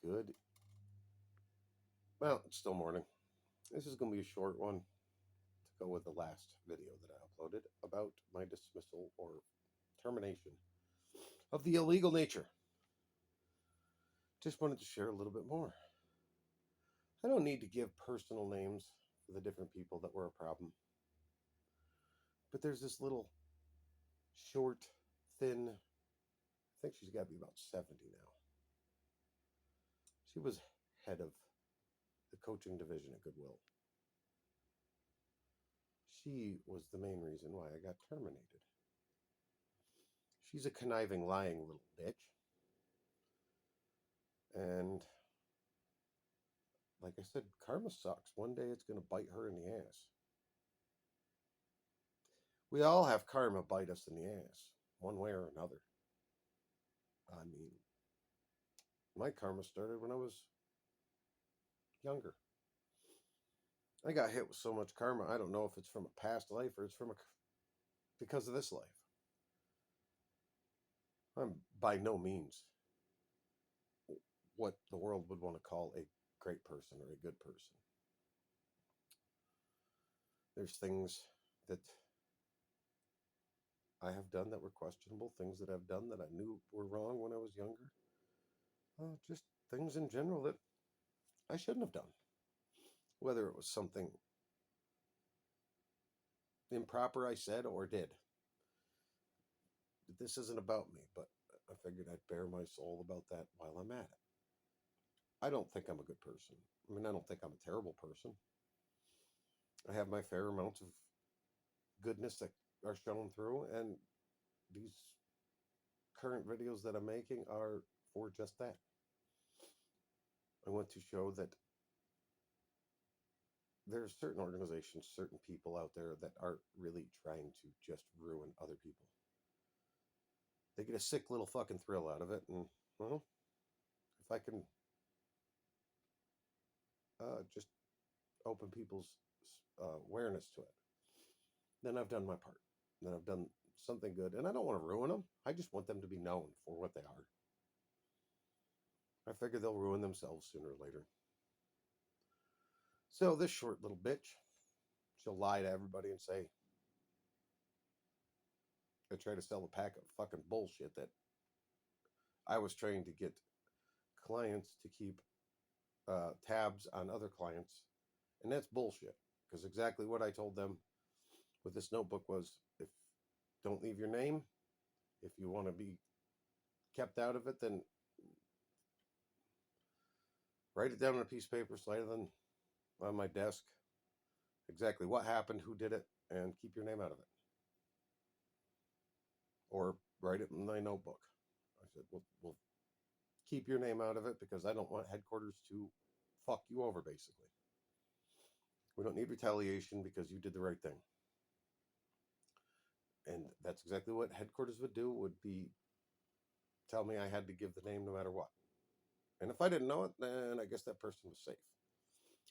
Good. Well, it's still morning. This is going to be a short one to go with the last video that I uploaded about my dismissal or termination of the illegal nature. Just wanted to share a little bit more. I don't need to give personal names for the different people that were a problem. But there's this little short, thin, I think she's got to be about 70 now. She was head of the coaching division at Goodwill. She was the main reason why I got terminated. She's a conniving, lying little bitch. And like I said, karma sucks. One day it's going to bite her in the ass. We all have karma bite us in the ass, one way or another. I mean, my karma started when I was younger. I got hit with so much karma, I don't know if it's from a past life or it's because of this life. I'm by no means what the world would want to call a great person or a good person. There's things that I have done that were questionable, things that I've done that I knew were wrong when I was younger. Just things in general that I shouldn't have done. Whether it was something improper I said or did. This isn't about me, but I figured I'd bare my soul about that while I'm at it. I don't think I'm a good person. I mean, I don't think I'm a terrible person. I have my fair amounts of goodness that are shown through, and these current videos that I'm making are for just that. I want to show that there's certain organizations, certain people out there that aren't really trying to just ruin other people. They get a sick little fucking thrill out of it, and, well, if I can just open people's awareness to it, then I've done my part. Then I've done something good. And I don't want to ruin them. I just want them to be known for what they are. I figure they'll ruin themselves sooner or later. So this short little bitch, she'll lie to everybody and say, I try to sell a pack of fucking bullshit that I was trying to get clients to keep tabs on other clients. And that's bullshit. Because exactly what I told them with this notebook was, if don't leave your name, if you want to be kept out of it, then write it down on a piece of paper, slide it on my desk, exactly what happened, who did it, and keep your name out of it. Or write it in my notebook. I said, we'll keep your name out of it because I don't want headquarters to fuck you over, basically. We don't need retaliation because you did the right thing. And that's exactly what headquarters would do, would be tell me I had to give the name no matter what. And if I didn't know it, then I guess that person was safe.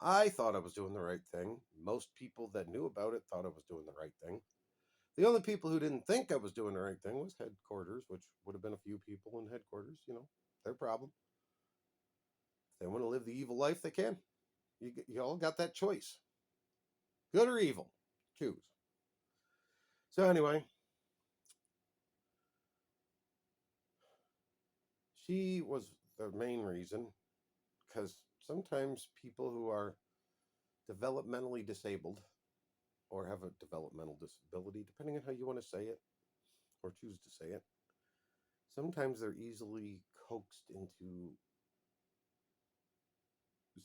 I thought I was doing the right thing. Most people that knew about it thought I was doing the right thing. The only people who didn't think I was doing the right thing was headquarters, which would have been a few people in headquarters, their problem. If they want to live the evil life, they can. You all got that choice. Good or evil. Choose. So anyway, she was the main reason, because sometimes people who are developmentally disabled or have a developmental disability, depending on how you want to say it or choose to say it, sometimes they're easily coaxed into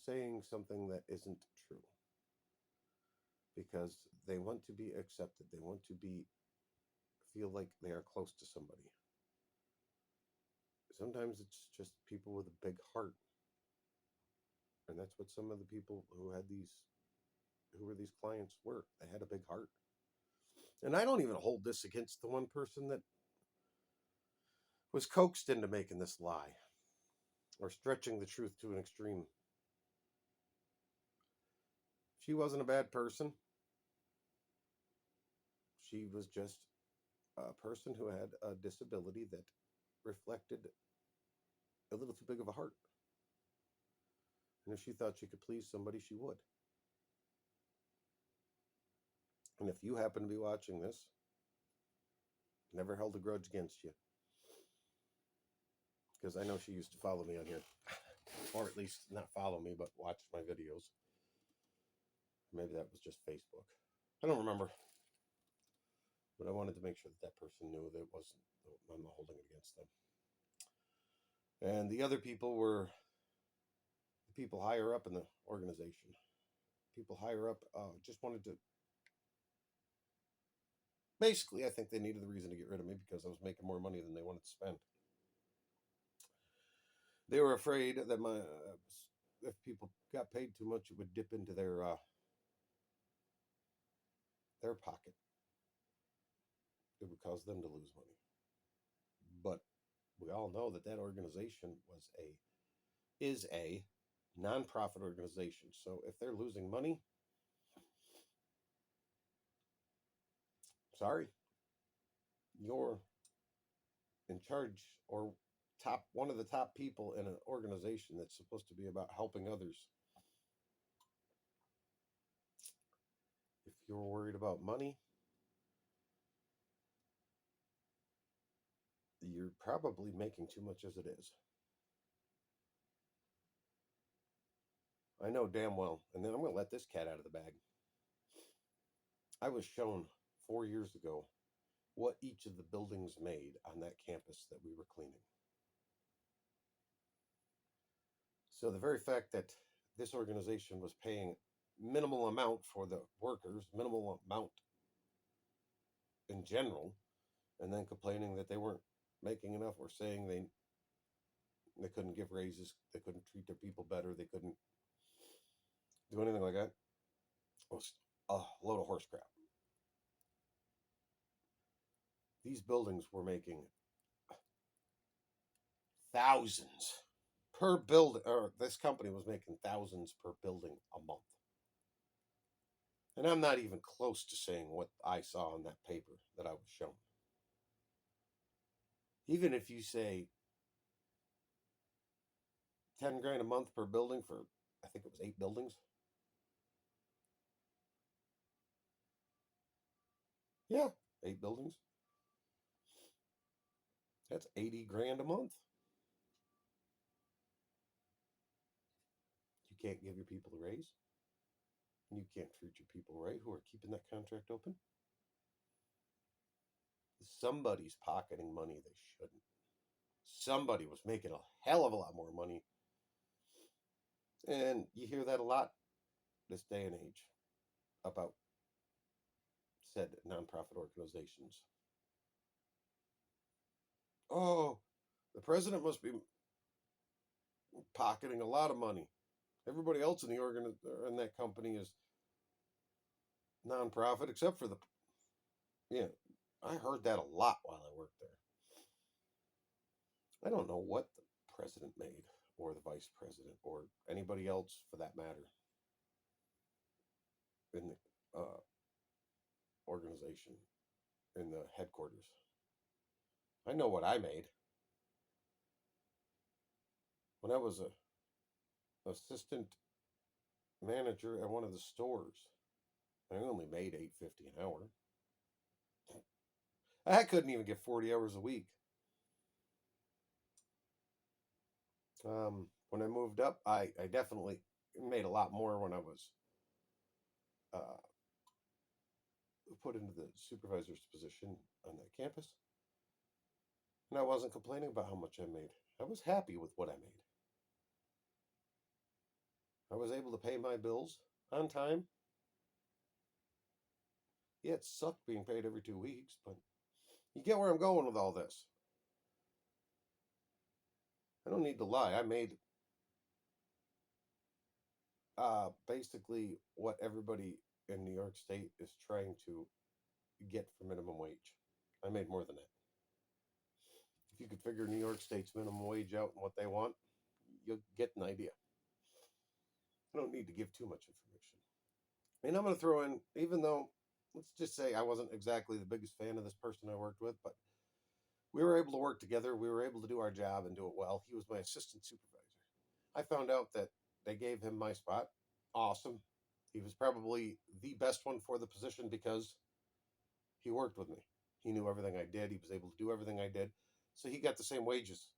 saying something that isn't true because they want to be accepted. They want to feel like they are close to somebody. Sometimes it's just people with a big heart. And that's what some of the people who were these clients were. They had a big heart. And I don't even hold this against the one person that was coaxed into making this lie or stretching the truth to an extreme. She wasn't a bad person. She was just a person who had a disability that reflected a little too big of a heart. And if she thought she could please somebody, she would. And if you happen to be watching this, never held a grudge against you. Because I know she used to follow me on here. Or at least not follow me, but watch my videos. Maybe that was just Facebook. I don't remember. But I wanted to make sure that that person knew that it wasn't, I'm not holding it against them. And the other people were the people higher up in the organization. People higher up just wanted to. Basically, I think they needed the reason to get rid of me because I was making more money than they wanted to spend. They were afraid that if people got paid too much, it would dip into their pocket. It would cause them to lose money. But we all know that that organization is a nonprofit organization. So if they're losing money, sorry, you're in charge or one of the top people in an organization that's supposed to be about helping others. If you're worried about money, you're probably making too much as it is. I know damn well, and then I'm going to let this cat out of the bag. I was shown 4 years ago what each of the buildings made on that campus that we were cleaning. So the very fact that this organization was paying minimal amount for the workers, minimal amount in general, and then complaining that they weren't making enough or saying they couldn't give raises, they couldn't treat their people better, they couldn't do anything like that, was a load of horse crap. These buildings were making thousands per building, or this company was making thousands per building a month. And I'm not even close to saying what I saw on that paper that I was shown. Even if you say 10 grand a month per building for, I think it was 8 buildings. Yeah, 8 buildings. That's 80 grand a month. You can't give your people a raise. And you can't treat your people right who are keeping that contract open. Somebody's pocketing money they shouldn't. Somebody was making a hell of a lot more money. And you hear that a lot this day and age about said nonprofit organizations. Oh, the president must be pocketing a lot of money. Everybody else in in that company is nonprofit except for yeah. I heard that a lot while I worked there. I don't know what the president made or the vice president or anybody else for that matter in the organization, in the headquarters. I know what I made. When I was a assistant manager at one of the stores, I only made $8.50 an hour. I couldn't even get 40 hours a week. When I moved up, I definitely made a lot more when I was put into the supervisor's position on that campus. And I wasn't complaining about how much I made. I was happy with what I made. I was able to pay my bills on time. Yeah, it sucked being paid every 2 weeks, but you get where I'm going with all this. I don't need to lie. I made basically what everybody in New York State is trying to get for minimum wage. I made more than that. If you could figure New York State's minimum wage out and what they want, you'll get an idea. I don't need to give too much information. And I'm going to throw in, even though, let's just say I wasn't exactly the biggest fan of this person I worked with, but we were able to work together. We were able to do our job and do it well. He was my assistant supervisor. I found out that They gave him my spot. Awesome. He was probably the best one for the position because he worked with me. He knew everything I did. He was able to do everything I did. So he got the same wages.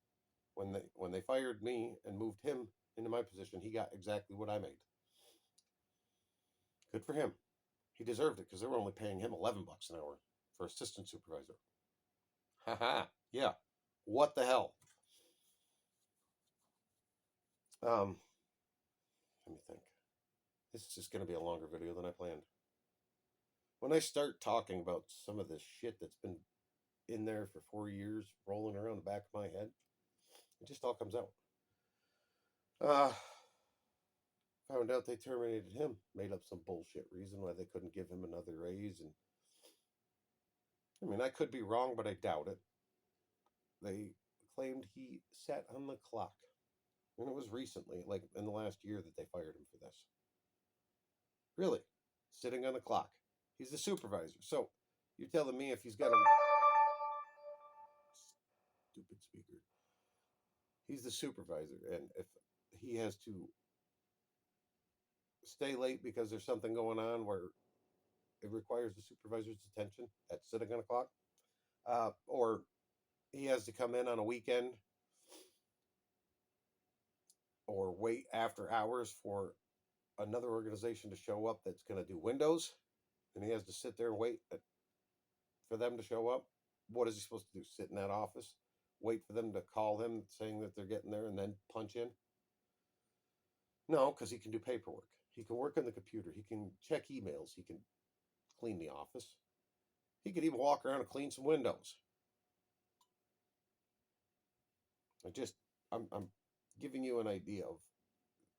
When they fired me and moved him into my position, he got exactly what I made. Good for him. He deserved it because they were only paying him $11 an hour for assistant supervisor. Haha. Yeah. What the hell? Let me think. This is just going to be a longer video than I planned. When I start talking about some of this shit that's been in there for 4 years, rolling around the back of my head, it just all comes out. Found out they terminated him, made up some bullshit reason why they couldn't give him another raise. And I mean, I could be wrong, but I doubt it. They claimed he sat on the clock. And it was recently, like in the last year, that they fired him for this. Really? Sitting on the clock. He's the supervisor. So you're telling me if he's got a stupid speaker, he's the supervisor, and if he has to stay late because there's something going on where it requires the supervisor's attention, that's sitting on a clock, or he has to come in on a weekend or wait after hours for another organization to show up that's going to do windows, and he has to sit there and wait for them to show up. What is he supposed to do? Sit in that office, wait for them to call him saying that they're getting there, and then punch in? No, because he can do paperwork. He can work on the computer. He can check emails. He can clean the office. He could even walk around and clean some windows. I'm giving you an idea of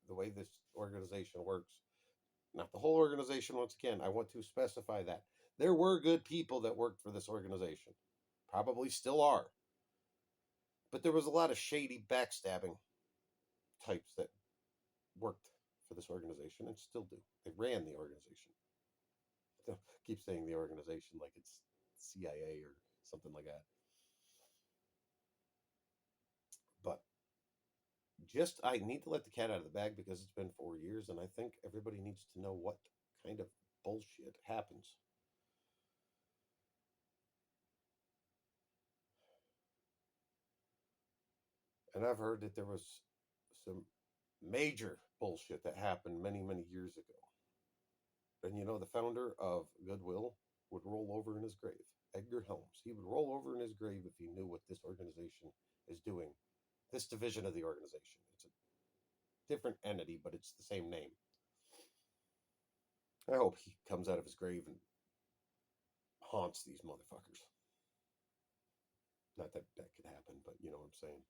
the way this organization works. Not the whole organization, once again. I want to specify that. There were good people that worked for this organization. Probably still are. But there was a lot of shady backstabbing types that worked for this organization and still do. They ran the organization. I keep saying the organization like it's CIA or something like that. But I need to let the cat out of the bag because it's been 4 years, and I think everybody needs to know what kind of bullshit happens. And I've heard that there was some major bullshit that happened many, many years ago. And you know, the founder of Goodwill would roll over in his grave. Edgar Helms. He would roll over in his grave if he knew what this organization is doing. This division of the organization. It's a different entity, but it's the same name. I hope he comes out of his grave and haunts these motherfuckers. Not that that could happen, but you know what I'm saying.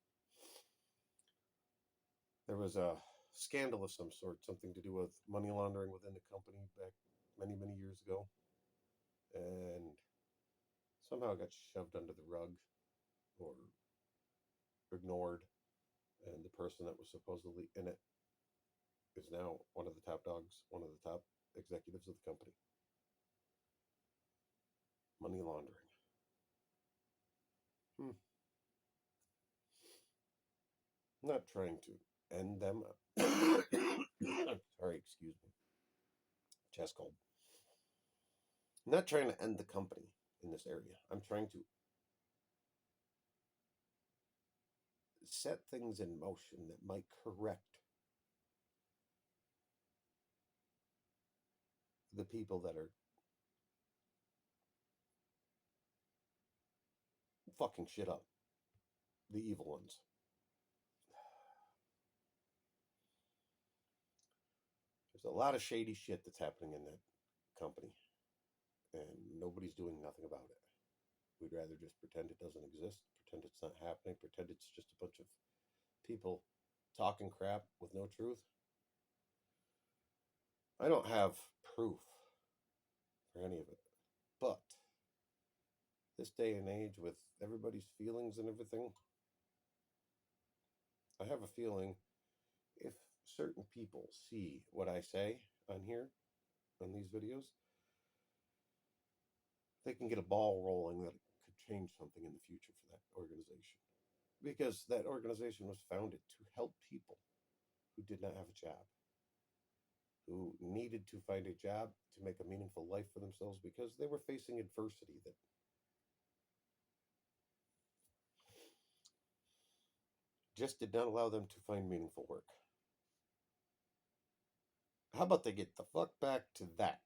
There was a scandal of some sort, something to do with money laundering within the company back many, many years ago. And somehow it got shoved under the rug or ignored. And the person that was supposedly in it is now one of the top dogs, one of the top executives of the company. Money laundering. I'm not trying to end them. Sorry, excuse me. Chest cold. I'm not trying to end the company in this area. I'm trying to set things in motion that might correct the people that are fucking shit up. The evil ones. There's a lot of shady shit that's happening in that company, and nobody's doing nothing about it. We'd rather just pretend it doesn't exist, pretend it's not happening, pretend it's just a bunch of people talking crap with no truth. I don't have proof for any of it, but this day and age, with everybody's feelings and everything, I have a feeling if certain people see what I say on here, on these videos, they can get a ball rolling that could change something in the future for that organization. Because that organization was founded to help people who did not have a job, who needed to find a job to make a meaningful life for themselves because they were facing adversity that just did not allow them to find meaningful work. How about they get the fuck back to that?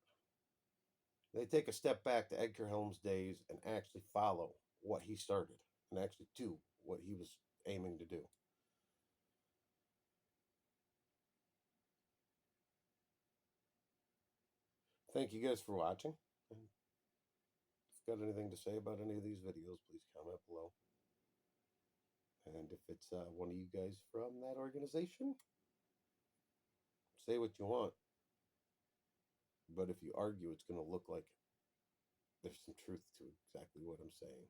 They take a step back to Edgar Helms' days and actually follow what he started and actually do what he was aiming to do. Thank you guys for watching. If you've got anything to say about any of these videos, please comment below. And if it's one of you guys from that organization, say what you want. But if you argue, it's going to look like there's some truth to exactly what I'm saying.